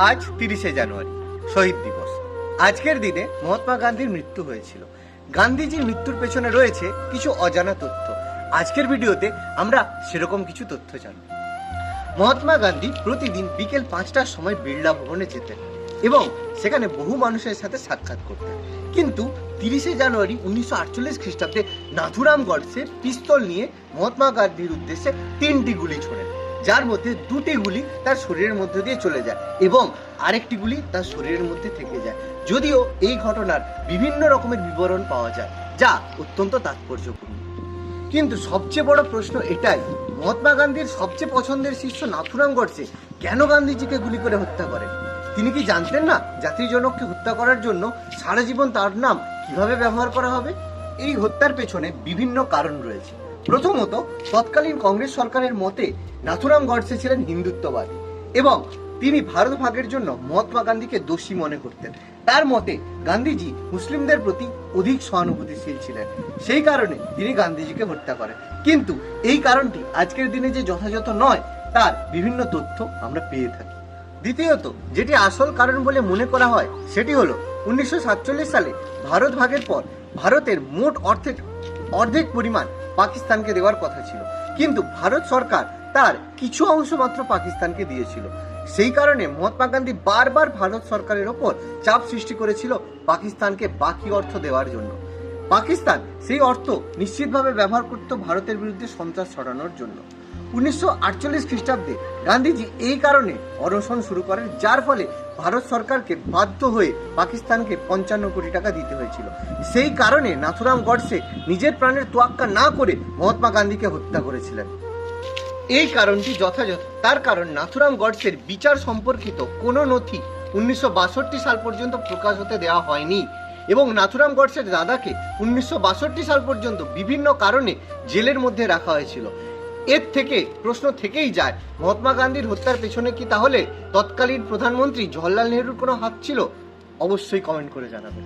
আজ 30শে জানুয়ারি শহীদ দিবস। আজকের দিনে মহাত্মা গান্ধীর মৃত্যু হয়েছিল। গান্ধীজির মৃত্যুর পেছনে রয়েছে কিছু অজানা তথ্য। আজকের ভিডিওতে আমরা সেরকম কিছু তথ্য জানব। মহাত্মা গান্ধী প্রতিদিন বিকেল 5টার সময় বিড়লা ভবনে যেতেন এবং সেখানে বহু মানুষের সাথে সাক্ষাৎ করতেন। কিন্তু 30শে জানুয়ারি 1948 খ্রিস্টাব্দে নাথুরাম গডসে পিস্তল নিয়ে মহাত্মা গান্ধীর উদ্দেশ্যে 3টি গুলি ছোড়েন, যার মধ্যে 2টি গুলি তার শরীরের মধ্যে দিয়ে চলে যায় এবং আরেকটি গুলি তার শরীরের মধ্যে থেকে যায়। যদিও এই ঘটনার বিভিন্ন রকমের বিবরণ পাওয়া যায়, যা অত্যন্ত তাৎপর্যপূর্ণ। কিন্তু সবচেয়ে বড় প্রশ্ন এটাই, মহাত্মা গান্ধীর সবচেয়ে পছন্দের শিষ্য নাথুরাম গডসে কেন গান্ধীজিকে গুলি করে হত্যা করেন? তিনি কি জানতেন না জাতির জনককে হত্যা করার জন্য সারা জীবন তার নাম কিভাবে ব্যবহার করা হবে? এই হত্যার পেছনে বিভিন্ন কারণ রয়েছে। প্রথমত, তৎকালীন কংগ্রেস সরকারের মতে নাথুরাম গডসে ছিলেন হিন্দুত্ববাদী এবং তিনি ভারত ভাগের জন্য মহাত্মা গান্ধীকে দোষী মনে করতেন। তার মতে গান্ধীজি মুসলিমদের প্রতি অধিক সহানুভূতিশীল ছিলেন, সেই কারণে তিনি গান্ধীজিকে হত্যা করেন। কিন্তু এই কারণটি আজকের দিনে যে যথাযথ নয়, তার বিভিন্ন তথ্য আমরা পেয়ে থাকি। দ্বিতীয়ত, যেটি আসল কারণ বলে মনে করা হয় সেটি হলো 1947 সালে ভারত ভাগের পর ভারতের মোট অর্ধেক পরিমাণ পাকিস্তানকে দেওয়ার কথা ছিল, কিন্তু ভারত সরকার তার কিছু অংশ মাত্র পাকিস্তানকে দিয়েছিল। সেই কারণে মহাত্মা গান্ধী বারবার ভারত সরকারের ওপর চাপ সৃষ্টি করেছিল পাকিস্তানকে বাকি অর্থ দেওয়ার জন্য। পাকিস্তান সেই অর্থ নিশ্চিতভাবে ব্যবহার করত ভারতের বিরুদ্ধে সন্ত্রাস ছড়ানোর জন্য। 1948 খ্রিস্টাব্দে গান্ধীজি এই কারণে অনশন শুরু করেন, যার ফলে ভারত সরকারকে বাধ্য হয়ে পাকিস্তানকে 55 কোটি টাকা দিতে হয়েছিল। সেই কারণে নাথুরাম গডসে নিজের প্রাণের তোয়াক্কা না করে মহাত্মা গান্ধীকে হত্যা করেছিলেন। এই কারণটি যথাযথ, তার কারণ নাথুরাম গডসের বিচার সম্পর্কিত কোনো নথি 1962 সাল পর্যন্ত প্রকাশ হতে দেওয়া হয়নি এবং নাথুরাম গডসের দাদাকে 1962 সাল পর্যন্ত বিভিন্ন কারণে জেলের মধ্যে রাখা হয়েছিল। এর থেকে প্রশ্ন থেকেই যায়, মহাত্মা গান্ধীর হত্যার পেছনে কি তাহলে তৎকালীন প্রধানমন্ত্রী জওহরলাল নেহরুর কোনো হাত ছিল? অবশ্যই কমেন্ট করে জানাবেন।